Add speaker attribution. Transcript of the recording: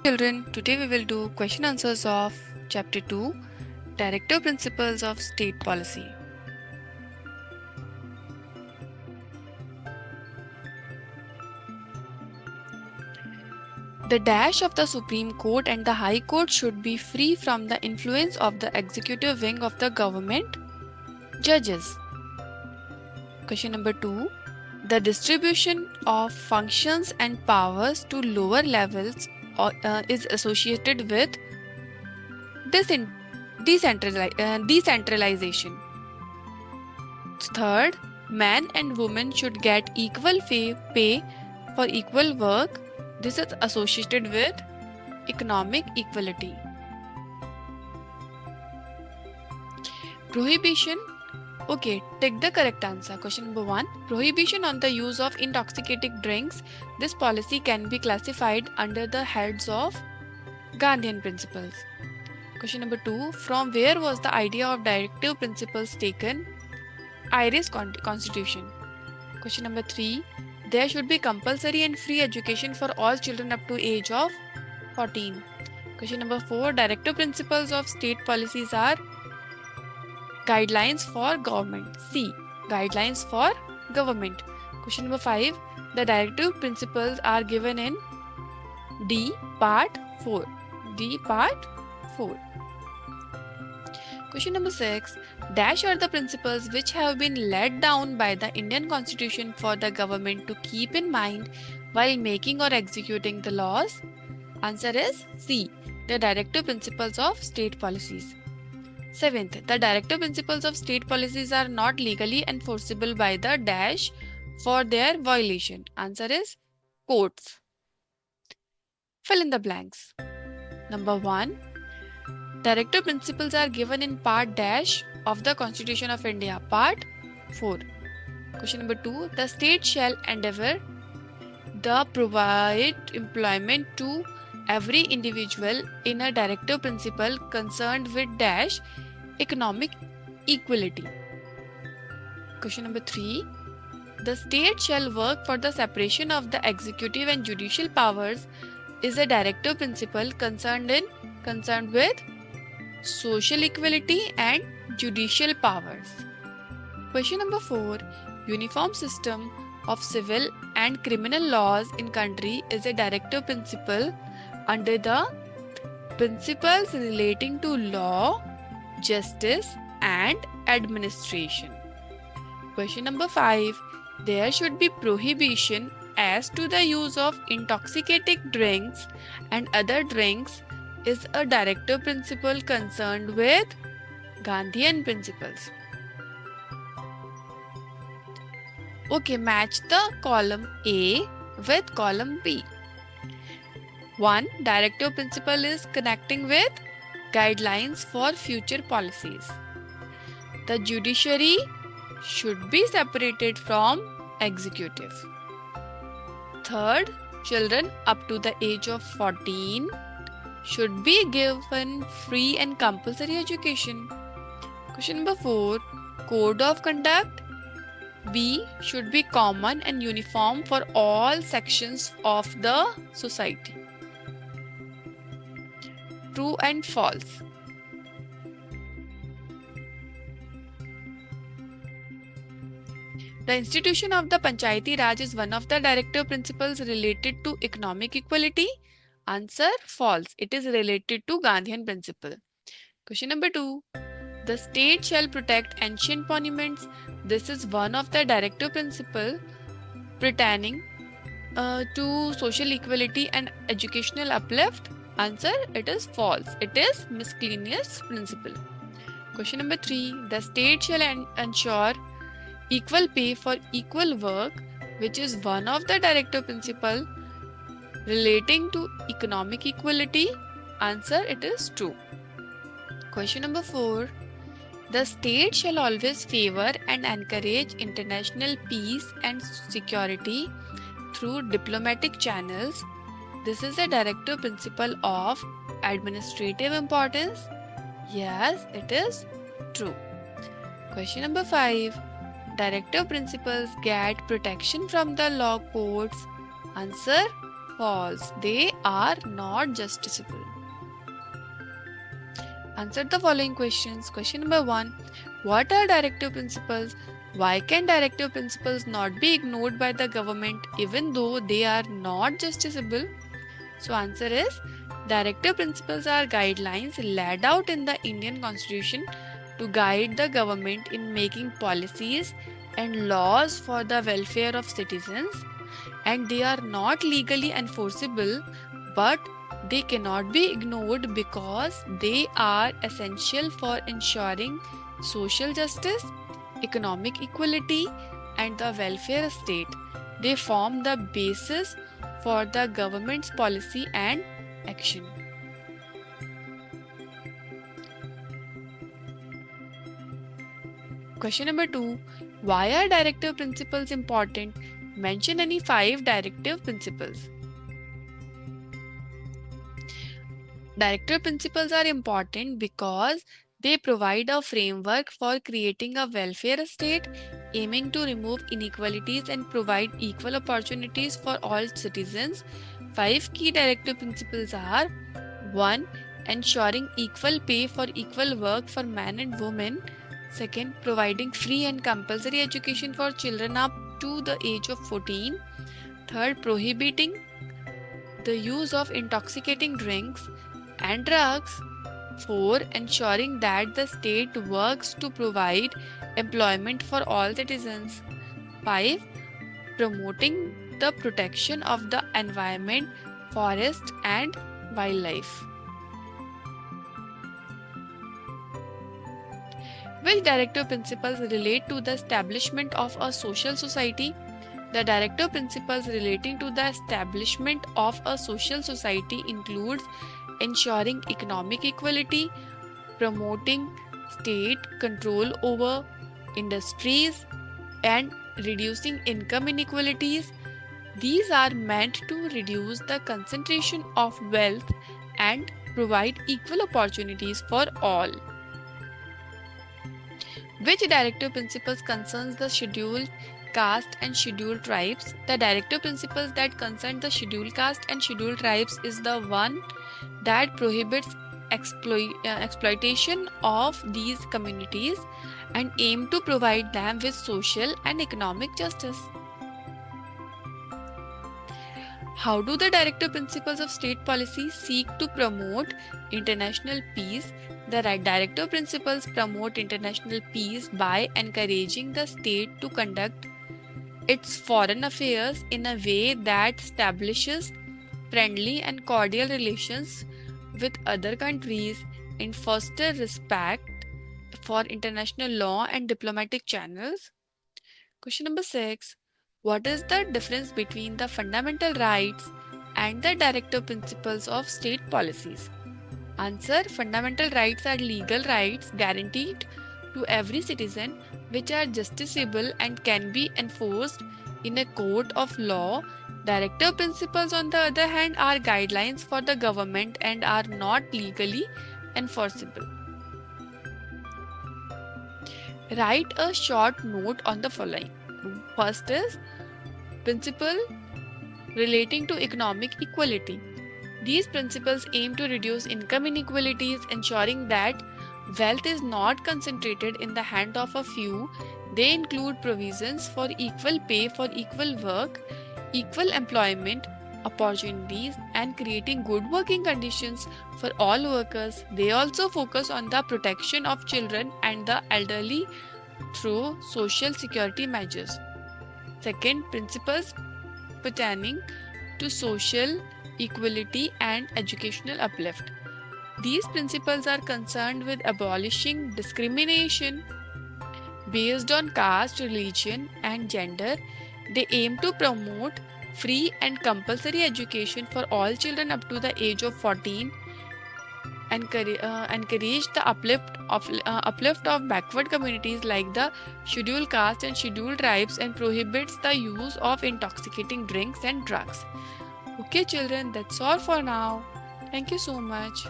Speaker 1: Children, today we will do question answers of chapter 2 Directive Principles of State Policy. The dash of the Supreme Court and the High Court should be free from the influence of the executive wing of the government. Judges. Question number 2. The distribution of functions and powers to lower levels is associated with decentralization. Third, men and women should get equal pay for equal work. This is associated with economic equality. Prohibition. Okay, take the correct answer. Question number 1. Prohibition on the use of intoxicating drinks. This policy can be classified under the heads of Gandhian principles. Question number 2. From where was the idea of directive principles taken? Irish Constitution. Question number 3. There should be compulsory and free education for all children up to age of 14. Question number 4. Directive principles of state policies are guidelines for government. C. Guidelines for government. Question number 5. The directive principles are given in D. Part 4. D. Part 4. Question number 6. Dash are the principles which have been laid down by the Indian Constitution for the government to keep in mind while making or executing the laws? Answer is C. The directive principles of state policies. 7th. The directive principles of state policies are not legally enforceable by the dash for their violation. Answer is courts. Fill in the blanks. Number 1. Directive principles are given in part dash of the Constitution of India. Part 4. Question number 2. The state shall endeavour to provide employment to every individual in a directive principle concerned with dash economic equality. Question number 3. The state shall work for the separation of the executive and judicial powers is a directive principle concerned with social equality and judicial powers. Question number 4. Uniform system of civil and criminal laws in country is a directive principle under the principles relating to law, justice and administration. Question number 5. There should be prohibition as to the use of intoxicating drinks and other drinks is a directive principle concerned with Gandhian principles. Okay, match the column A with column B. 1. Directive principle is connecting with guidelines for future policies. The judiciary should be separated from executive. 3rd, children up to the age of 14 should be given free and compulsory education. Question number 4. Code of conduct B should be common and uniform for all sections of the society. True and false. The institution of the Panchayati Raj is one of the directive principles related to economic equality. Answer false. It is related to Gandhian principle. Question number 2. The state shall protect ancient monuments. This is one of the directive principle pertaining to social equality and educational uplift. Answer, it is false. It is miscellaneous principle. Question number 3. The state shall ensure equal pay for equal work, which is one of the directive principle relating to economic equality. Answer, it is true. Question number 4. The state shall always favor and encourage international peace and security through diplomatic channels. This is a directive principle of administrative importance. Yes, it is true. Question number 5. Directive principles get protection from the law courts. Answer, False. They are not justiciable. Answer the following questions. Question number 1. What are directive principles? Why can directive principles not be ignored by the government even though they are not justiciable? So answer is directive principles are guidelines laid out in the Indian Constitution to guide the government in making policies and laws for the welfare of citizens, and they are not legally enforceable, but they cannot be ignored because they are essential for ensuring social justice, economic equality, and the welfare state. They form the basis for the government's policy and action. Question number 2. Why are directive principles important? Mention any 5 directive principles. Directive principles are important because they provide a framework for creating a welfare state aiming to remove inequalities and provide equal opportunities for all citizens. 5 key directive principles are: 1. Ensuring equal pay for equal work for men and women. 2. Providing free and compulsory education for children up to the age of 14. 3. Prohibiting the use of intoxicating drinks and drugs. 4. Ensuring that the state works to provide employment for all citizens. 5. Promoting the protection of the environment, forest, and wildlife. Which directive principles relate to the establishment of a social society? The directive principles relating to the establishment of a social society includes ensuring economic equality, promoting state control over industries, and reducing income inequalities. These are meant to reduce the concentration of wealth and provide equal opportunities for all. Which directive principles concerns the scheduled caste and scheduled tribes? The directive principles that concern the scheduled caste and scheduled tribes is the one that prohibits exploitation of these communities and aim to provide them with social and economic justice. How do the directive principles of state policy seek to promote international peace? The directive principles promote international peace by encouraging the state to conduct its foreign affairs in a way that establishes friendly and cordial relations with other countries and foster respect for international law and diplomatic channels. Question number 6. What is the difference between the fundamental rights and the directive principles of state policies? Answer. Fundamental rights are legal rights guaranteed to every citizen which are justiciable and can be enforced in a court of law. Directive principles, on the other hand, are guidelines for the government and are not legally enforceable. Write a short note on the following. First is principle relating to economic equality. These principles aim to reduce income inequalities, ensuring that wealth is not concentrated in the hand of a few. They include provisions for equal pay for equal work, equal employment opportunities, and creating good working conditions for all workers. They also focus on the protection of children and the elderly through social security measures. Second, principles pertaining to social equality and educational uplift. These principles are concerned with abolishing discrimination based on caste, religion, and gender. They aim to promote free and compulsory education for all children up to the age of 14, encourage the uplift of backward communities like the scheduled caste and scheduled tribes, and prohibits the use of intoxicating drinks and drugs. Okay children, that's all for now. Thank you so much.